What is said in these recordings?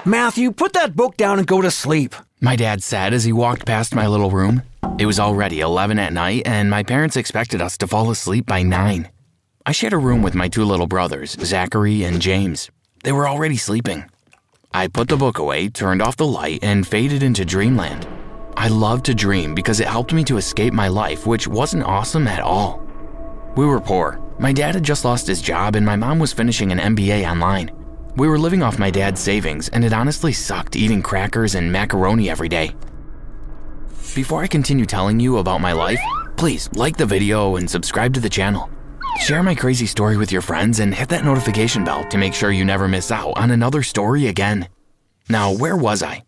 Matthew, put that book down and go to sleep, my dad said as he walked past my little room. It was already 11 at night, and my parents expected us to fall asleep by 9. I shared a room with my 2 little brothers, Zachary and James. They were already sleeping. I put the book away, turned off the light, and faded into dreamland. I love to dream because it helped me to escape my life, which wasn't awesome at all. We were poor. My dad had just lost his job, and my mom was finishing an MBA online. We were living off my dad's savings, and it honestly sucked eating crackers and macaroni every day. Before I continue telling you about my life, please like the video and subscribe to the channel. Share my crazy story with your friends and hit that notification bell to make sure you never miss out on another story again. Now, where was I?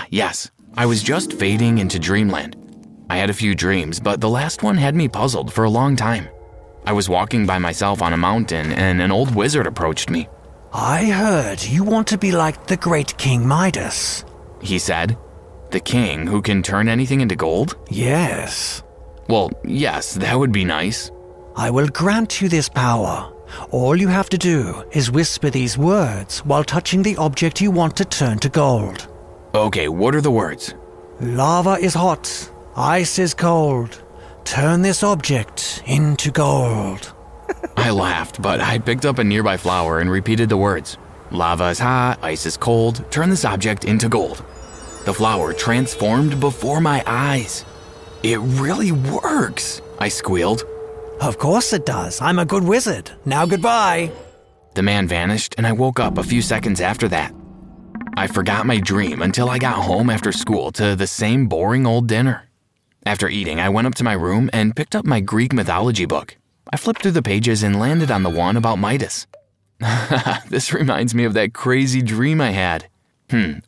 Yes, I was just fading into dreamland. I had a few dreams, but the last one had me puzzled for a long time. I was walking by myself on a mountain, and an old wizard approached me. I heard you want to be like the great King Midas, he said. The king who can turn anything into gold? Yes. Well, yes, that would be nice. I will grant you this power. All you have to do is whisper these words while touching the object you want to turn to gold. Okay, what are the words? Lava is hot, ice is cold. Turn this object into gold. I laughed, but I picked up a nearby flower and repeated the words. Lava is hot, ice is cold, turn this object into gold. The flower transformed before my eyes. It really works, I squealed. Of course it does. I'm a good wizard. Now goodbye. The man vanished, and I woke up a few seconds after that. I forgot my dream until I got home after school to the same boring old dinner. After eating, I went up to my room and picked up my Greek mythology book. I flipped through the pages and landed on the one about Midas. This reminds me of that crazy dream I had.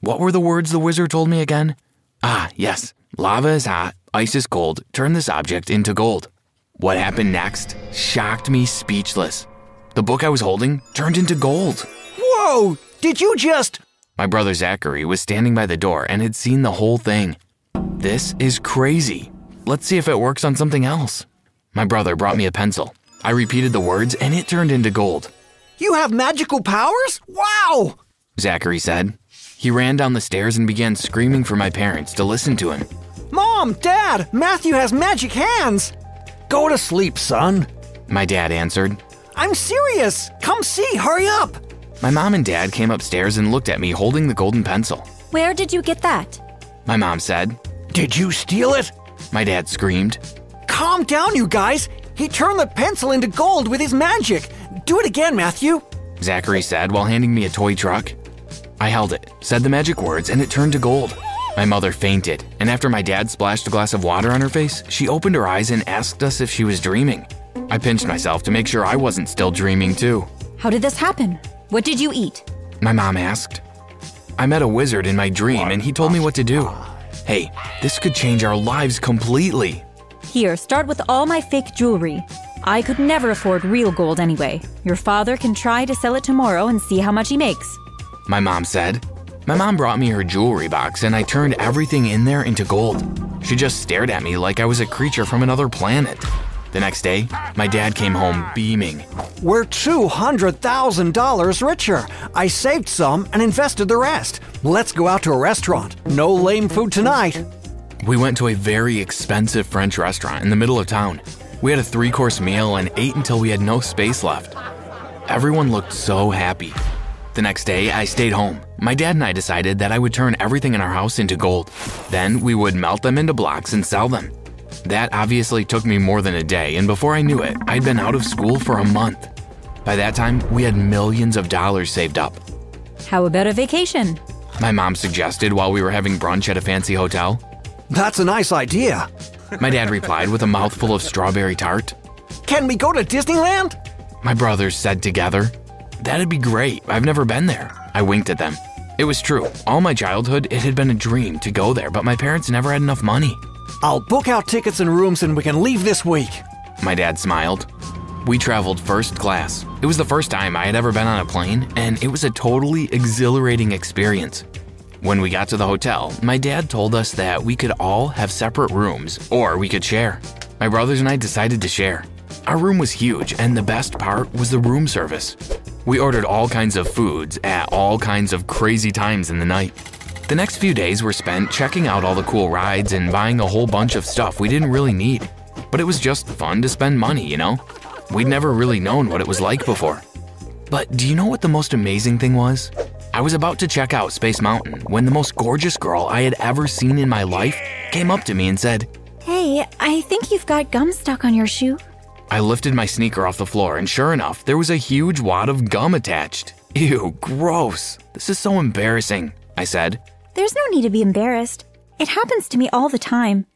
What were the words the wizard told me again? Yes. Lava is hot, ice is cold, turn this object into gold. What happened next shocked me speechless. The book I was holding turned into gold. Whoa! Did you just… My brother Zachary was standing by the door and had seen the whole thing. This is crazy. Let's see if it works on something else. My brother brought me a pencil. I repeated the words and it turned into gold. You have magical powers? Wow! Zachary said. He ran down the stairs and began screaming for my parents to listen to him. Mom, Dad, Matthew has magic hands! Go to sleep, son, my dad answered. I'm serious! Come see, hurry up! My mom and dad came upstairs and looked at me holding the golden pencil. Where did you get that? My mom said. Did you steal it? My dad screamed. Calm down, you guys! He turned the pencil into gold with his magic! Do it again, Matthew! Zachary said while handing me a toy truck. I held it, said the magic words, and it turned to gold. My mother fainted, and after my dad splashed a glass of water on her face, she opened her eyes and asked us if she was dreaming. I pinched myself to make sure I wasn't still dreaming too. How did this happen? What did you eat? My mom asked. I met a wizard in my dream and he told me what to do. Hey, this could change our lives completely. Here, start with all my fake jewelry. I could never afford real gold anyway. Your father can try to sell it tomorrow and see how much he makes. My mom said. My mom brought me her jewelry box and I turned everything in there into gold. She just stared at me like I was a creature from another planet. The next day, my dad came home beaming. We're $200,000 richer. I saved some and invested the rest. Let's go out to a restaurant. No lame food tonight. We went to a very expensive French restaurant in the middle of town. We had a 3-course meal and ate until we had no space left. Everyone looked so happy. The next day, I stayed home. My dad and I decided that I would turn everything in our house into gold. Then we would melt them into blocks and sell them. That obviously took me more than a day, and before I knew it, I'd been out of school for a month. By that time, we had millions of dollars saved up. How about a vacation? My mom suggested while we were having brunch at a fancy hotel. That's a nice idea. My dad replied with a mouthful of strawberry tart. Can we go to Disneyland? My brothers said together. That'd be great. I've never been there. I winked at them. It was true. All my childhood, it had been a dream to go there, but my parents never had enough money. I'll book out tickets and rooms and we can leave this week. My dad smiled. We traveled first class. It was the first time I had ever been on a plane, and it was a totally exhilarating experience. When we got to the hotel, my dad told us that we could all have separate rooms, or we could share. My brothers and I decided to share. Our room was huge, and the best part was the room service. We ordered all kinds of foods at all kinds of crazy times in the night. The next few days were spent checking out all the cool rides and buying a whole bunch of stuff we didn't really need. But it was just fun to spend money, you know? We'd never really known what it was like before. But do you know what the most amazing thing was? I was about to check out Space Mountain when the most gorgeous girl I had ever seen in my life came up to me and said, Hey, I think you've got gum stuck on your shoe. I lifted my sneaker off the floor and sure enough, there was a huge wad of gum attached. Ew, gross. This is so embarrassing, I said. There's no need to be embarrassed. It happens to me all the time.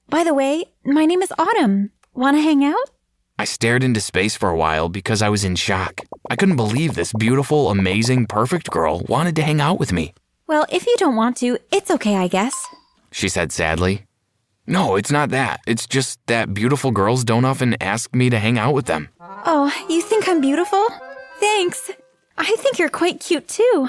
By the way, my name is Autumn. Wanna hang out? I stared into space for a while because I was in shock. I couldn't believe this beautiful, amazing, perfect girl wanted to hang out with me. Well, if you don't want to, it's okay, I guess. She said sadly. No, it's not that. It's just that beautiful girls don't often ask me to hang out with them. Oh, you think I'm beautiful? Thanks. I think you're quite cute too.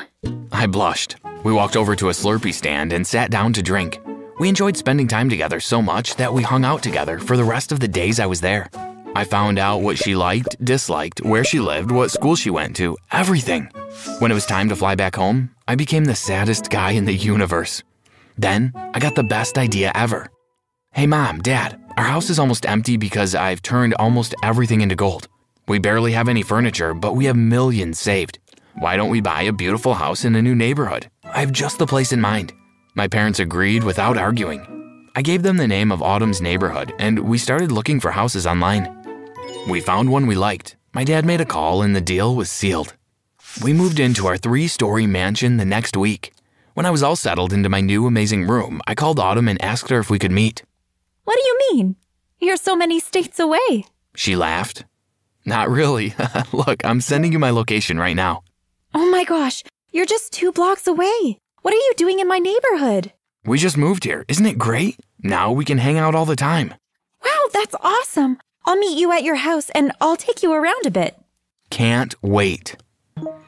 I blushed. We walked over to a Slurpee stand and sat down to drink. We enjoyed spending time together so much that we hung out together for the rest of the days I was there. I found out what she liked, disliked, where she lived, what school she went to, everything. When it was time to fly back home, I became the saddest guy in the universe. Then, I got the best idea ever. Hey Mom, Dad, our house is almost empty because I've turned almost everything into gold. We barely have any furniture, but we have millions saved. Why don't we buy a beautiful house in a new neighborhood? I have just the place in mind. My parents agreed without arguing. I gave them the name of Autumn's neighborhood, and we started looking for houses online. We found one we liked. My dad made a call and the deal was sealed. We moved into our 3-story mansion the next week. When I was all settled into my new amazing room, I called Autumn and asked her if we could meet. What do you mean? You're so many states away. She laughed. Not really. Look, I'm sending you my location right now. Oh my gosh, you're just 2 blocks away. What are you doing in my neighborhood? We just moved here. Isn't it great? Now we can hang out all the time. Wow, that's awesome. I'll meet you at your house and I'll take you around a bit. Can't wait.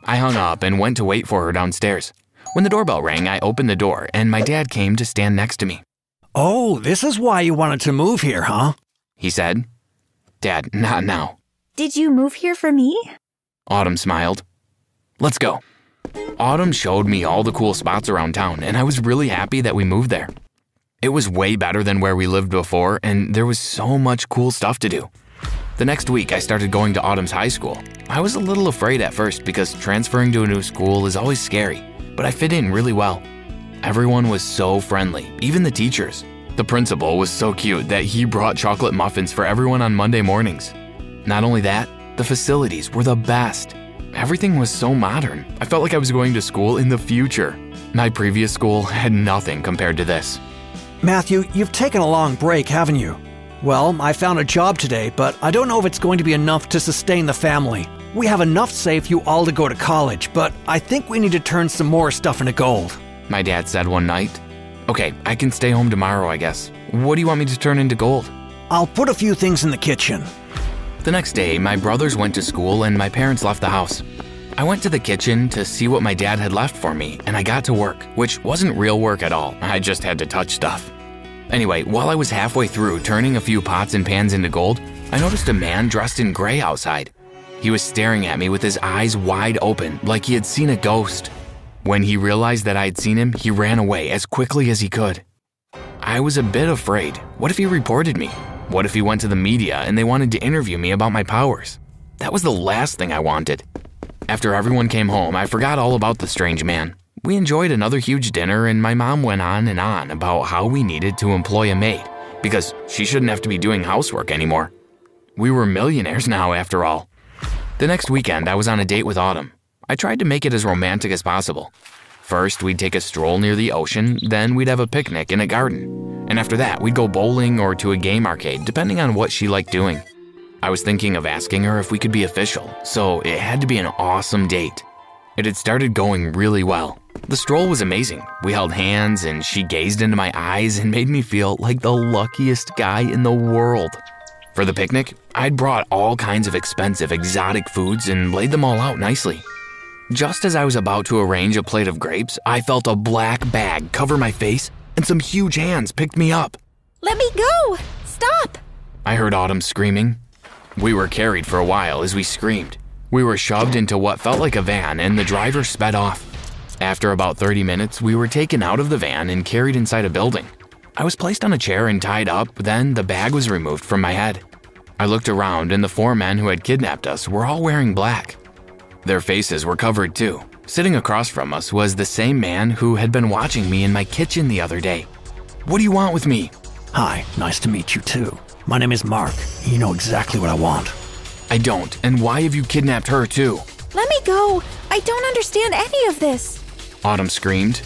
I hung up and went to wait for her downstairs. When the doorbell rang, I opened the door and my dad came to stand next to me. Oh, this is why you wanted to move here, huh? He said. Dad, not now. Did you move here for me? Autumn smiled. Let's go. Autumn showed me all the cool spots around town and I was really happy that we moved there. It was way better than where we lived before and there was so much cool stuff to do. The next week, I started going to Autumn's high school. I was a little afraid at first because transferring to a new school is always scary, but I fit in really well. Everyone was so friendly, even the teachers. The principal was so cute that he brought chocolate muffins for everyone on Monday mornings. Not only that, the facilities were the best. Everything was so modern. I felt like I was going to school in the future. My previous school had nothing compared to this. Matthew, you've taken a long break, haven't you? Well, I found a job today, but I don't know if it's going to be enough to sustain the family. We have enough saved you all to go to college, but I think we need to turn some more stuff into gold. My dad said one night. Okay, I can stay home tomorrow, I guess. What do you want me to turn into gold? I'll put a few things in the kitchen. The next day, my brothers went to school and my parents left the house. I went to the kitchen to see what my dad had left for me, and I got to work, which wasn't real work at all. I just had to touch stuff. Anyway, while I was halfway through turning a few pots and pans into gold, I noticed a man dressed in gray outside. He was staring at me with his eyes wide open, like he had seen a ghost. When he realized that I had seen him, he ran away as quickly as he could. I was a bit afraid. What if he reported me? What if he went to the media and they wanted to interview me about my powers? That was the last thing I wanted. After everyone came home, I forgot all about the strange man. We enjoyed another huge dinner and my mom went on and on about how we needed to employ a maid because she shouldn't have to be doing housework anymore. We were millionaires now after all. The next weekend, I was on a date with Autumn. I tried to make it as romantic as possible. First, we'd take a stroll near the ocean, then we'd have a picnic in a garden. And after that, we'd go bowling or to a game arcade, depending on what she liked doing. I was thinking of asking her if we could be official, so it had to be an awesome date. It had started going really well. The stroll was amazing. We held hands and she gazed into my eyes and made me feel like the luckiest guy in the world. For the picnic, I'd brought all kinds of expensive exotic foods and laid them all out nicely. Just as I was about to arrange a plate of grapes, I felt a black bag cover my face and some huge hands picked me up. Let me go! Stop! I heard Autumn screaming. We were carried for a while as we screamed. We were shoved into what felt like a van and the driver sped off. After about 30 minutes, we were taken out of the van and carried inside a building. I was placed on a chair and tied up, then the bag was removed from my head. I looked around and the 4 men who had kidnapped us were all wearing black. Their faces were covered too. Sitting across from us was the same man who had been watching me in my kitchen the other day. "What do you want with me?" Hi, nice to meet you too. My name is Mark. You know exactly what I want. "I don't, and why have you kidnapped her too?" Let me go. I don't understand any of this. Autumn screamed.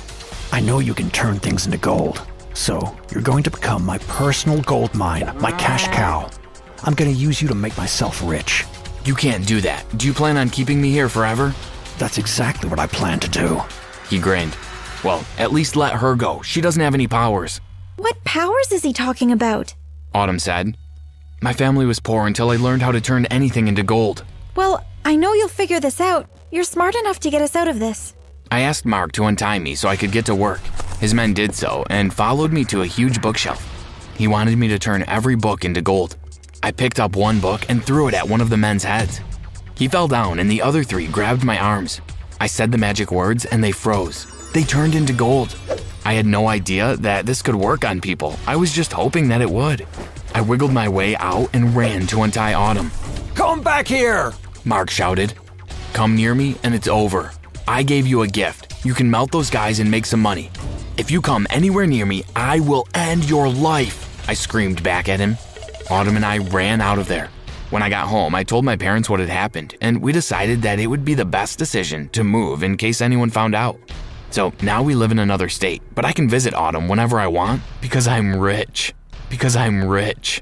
I know you can turn things into gold. So, you're going to become my personal gold mine, my cash cow. I'm going to use you to make myself rich. "You can't do that. Do you plan on keeping me here forever?" That's exactly what I plan to do. He grinned. "Well, at least let her go. She doesn't have any powers." What powers is he talking about? Autumn said. "My family was poor until I learned how to turn anything into gold." Well, I know you'll figure this out. You're smart enough to get us out of this. I asked Mark to untie me so I could get to work. His men did so and followed me to a huge bookshelf. He wanted me to turn every book into gold. I picked up one book and threw it at one of the men's heads. He fell down and the other 3 grabbed my arms. I said the magic words and they froze. They turned into gold. I had no idea that this could work on people. I was just hoping that it would. I wiggled my way out and ran to untie Autumn. Come back here! Mark shouted. "Come near me and it's over. I gave you a gift. You can melt those guys and make some money. If you come anywhere near me, I will end your life," I screamed back at him. Autumn and I ran out of there. When I got home, I told my parents what had happened, and we decided that it would be the best decision to move in case anyone found out. So now we live in another state, but I can visit Autumn whenever I want because I'm rich. Because I'm rich.